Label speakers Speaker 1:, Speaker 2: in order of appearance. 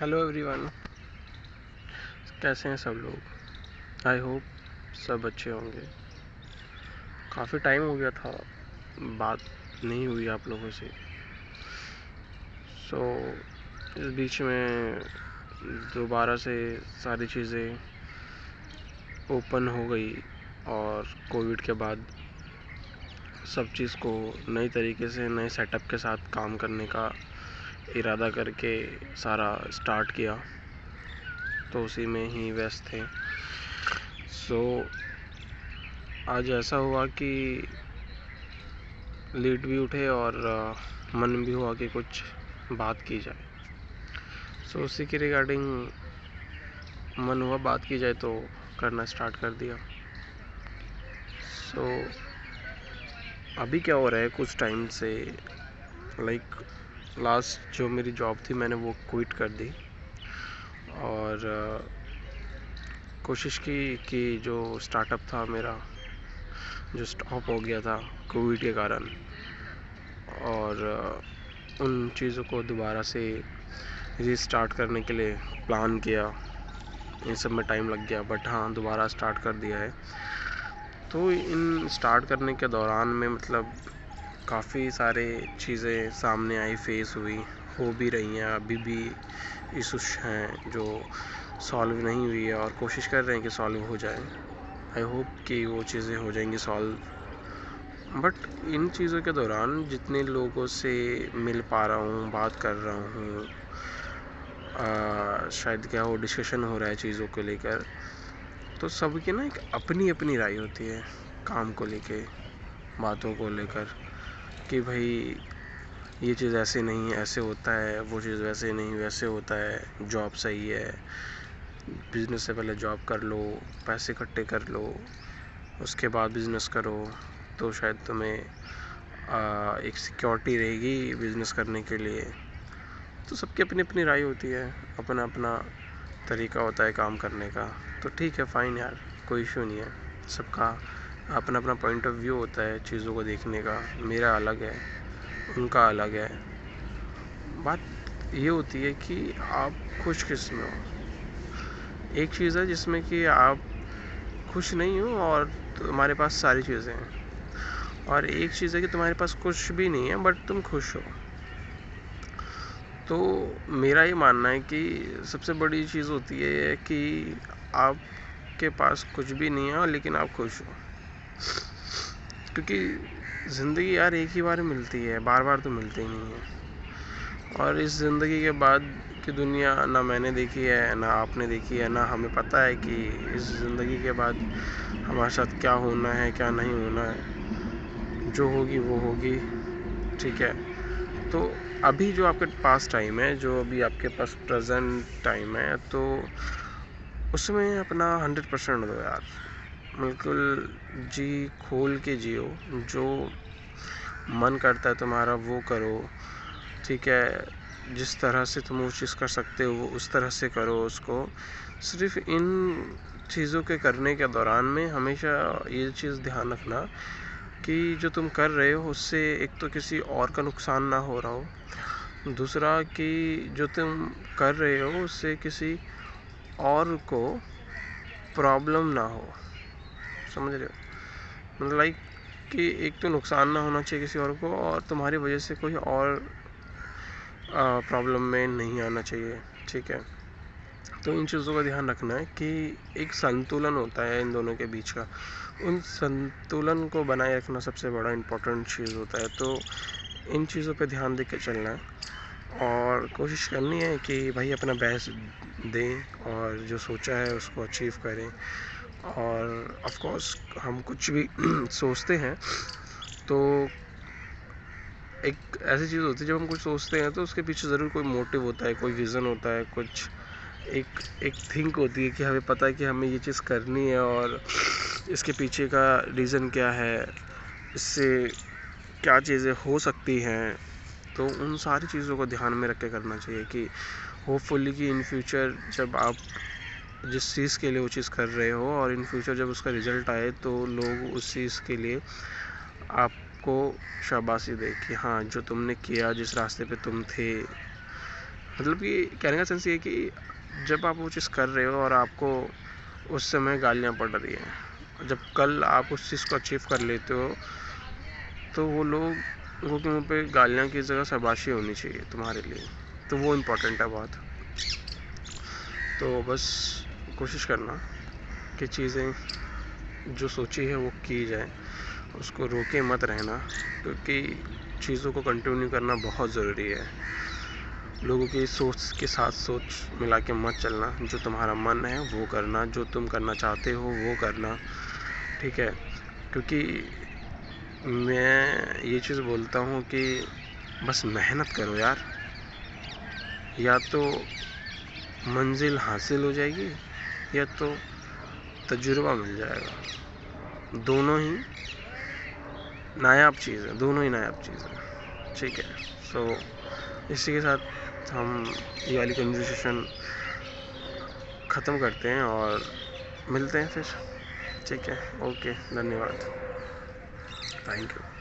Speaker 1: Hello everyone, कैसे हैं सब लोग। आई होप सब अच्छे होंगे। काफ़ी टाइम हो गया था, बात नहीं हुई आप लोगों से। इस बीच में दोबारा से सारी चीज़ें ओपन हो गई और कोविड के बाद सब चीज़ को नई तरीके से नए सेटअप के साथ काम करने का इरादा करके सारा स्टार्ट किया, तो उसी में ही व्यस्त थे। आज ऐसा हुआ कि लेट भी उठे और मन भी हुआ कि कुछ बात की जाए। उसी के रिगार्डिंग मन हुआ बात की जाए, तो करना स्टार्ट कर दिया। अभी क्या हो रहा है, कुछ टाइम से लास्ट जो मेरी जॉब थी मैंने वो क्विट कर दी और कोशिश की कि जो स्टार्टअप था मेरा, जो स्टॉप हो गया था कोविड के कारण, और उन चीज़ों को दोबारा से रीस्टार्ट करने के लिए प्लान किया। इन सब में टाइम लग गया, बट हाँ, दोबारा स्टार्ट कर दिया है। तो इन स्टार्ट करने के दौरान में काफ़ी सारे चीज़ें सामने आई, फेस हुई, हो भी रही हैं। अभी भी इशूज़ हैं जो सॉल्व नहीं हुई है और कोशिश कर रहे हैं कि सॉल्व हो जाए। आई होप कि वो चीज़ें हो जाएंगी सॉल्व। बट इन चीज़ों के दौरान जितने लोगों से मिल पा रहा हूँ, बात कर रहा हूँ, शायद क्या हो, डिस्कशन हो रहा है चीज़ों को लेकर, तो सबकी ना एक अपनी अपनी राय होती है काम को लेके, बातों को लेकर, कि भाई ये चीज़ ऐसे नहीं ऐसे होता है, वो चीज़ वैसे नहीं वैसे होता है, जॉब सही है, बिज़नेस से पहले जॉब कर लो, पैसे इकट्ठे कर लो, उसके बाद बिज़नेस करो, तो शायद तुम्हें एक सिक्योरिटी रहेगी बिज़नेस करने के लिए। तो सबकी अपनी अपनी राय होती है, अपना अपना तरीका होता है काम करने का। तो ठीक है, फ़ाइन यार, कोई इशू नहीं है। सबका अपना अपना पॉइंट ऑफ व्यू होता है चीज़ों को देखने का। मेरा अलग है, उनका अलग है। बात ये होती है कि आप खुश किस में हो। एक चीज़ है जिसमें कि आप खुश नहीं हो और तुम्हारे पास सारी चीज़ें हैं, और एक चीज़ है कि तुम्हारे पास कुछ भी नहीं है बट तुम खुश हो। तो मेरा ये मानना है कि सबसे बड़ी चीज़ होती है कि आपके पास कुछ भी नहीं है लेकिन आप खुश हो। क्योंकि ज़िंदगी यार एक ही बार मिलती है, बार बार तो मिलती ही नहीं है। और इस ज़िंदगी के बाद की दुनिया ना मैंने देखी है, ना आपने देखी है, ना हमें पता है कि इस ज़िंदगी के बाद हमारे साथ क्या होना है, क्या नहीं होना है। जो होगी वो होगी, ठीक है। तो अभी जो आपके पास टाइम है, जो अभी आपके पास प्रेजेंट टाइम है, तो उसमें अपना 100% दो यार। बिल्कुल जी खोल के जियो, जो मन करता है तुम्हारा वो करो, ठीक है। जिस तरह से तुम वो चीज़ कर सकते हो उस तरह से करो उसको। सिर्फ इन चीज़ों के करने के दौरान में हमेशा ये चीज़ ध्यान रखना कि जो तुम कर रहे हो उससे एक तो किसी और का नुकसान ना हो रहा हो, दूसरा कि जो तुम कर रहे हो उससे किसी और को प्रॉब्लम ना हो। समझ रहे हो, मतलब कि एक तो नुकसान ना होना चाहिए किसी और को, और तुम्हारी वजह से कोई और प्रॉब्लम में नहीं आना चाहिए, ठीक है। तो इन चीज़ों का ध्यान रखना है कि एक संतुलन होता है इन दोनों के बीच का। उन संतुलन को बनाए रखना सबसे बड़ा इम्पोर्टेंट चीज़ होता है। तो इन चीज़ों पे ध्यान दे के चलना है और कोशिश करनी है कि भाई अपना बेस्ट दें और जो सोचा है उसको अचीव करें। और ऑफ कोर्स हम कुछ भी सोचते हैं तो एक ऐसी चीज़ होती है, जब हम कुछ सोचते हैं तो उसके पीछे ज़रूर कोई मोटिव होता है, कोई विज़न होता है, कुछ एक थिंक होती है कि हमें पता है कि हमें ये चीज़ करनी है और इसके पीछे का रीज़न क्या है, इससे क्या चीज़ें हो सकती हैं। तो उन सारी चीज़ों को ध्यान में रख के करना चाहिए कि होपफुली कि इन फ्यूचर जब आप जिस चीज़ के लिए वो चीज़ कर रहे हो और इन फ्यूचर जब उसका रिज़ल्ट आए तो लोग उस चीज़ के लिए आपको शाबाशी दे कि हाँ, जो तुमने किया, जिस रास्ते पे तुम थे, मतलब कि कहने का सेंस ये है कि जब आप वो चीज़ कर रहे हो और आपको उस समय गालियाँ पड़ रही हैं, जब कल आप उस चीज़ को अचीव कर लेते हो तो वो लोगों के मुंह पे गालियाँ की जगह शाबाशी होनी चाहिए तुम्हारे लिए, तो वो इम्पोर्टेंट है बहुत। तो बस कोशिश करना कि चीज़ें जो सोची है वो की जाए, उसको रोके मत रहना, क्योंकि चीज़ों को कंटिन्यू करना बहुत ज़रूरी है। लोगों की सोच के साथ सोच मिला के मत चलना, जो तुम्हारा मन है वो करना, जो तुम करना चाहते हो वो करना, ठीक है। क्योंकि मैं ये चीज़ बोलता हूँ कि बस मेहनत करो यार, या तो मंजिल हासिल हो जाएगी या तो तजुर्बा मिल जाएगा। दोनों ही नायाब चीज़ है, दोनों ही नायाब चीज़ है, ठीक है। सो इसी के साथ हम ये वाली कन्वर्सेशन ख़त्म करते हैं और मिलते हैं फिर, ठीक है। ओके, धन्यवाद, थैंक यू।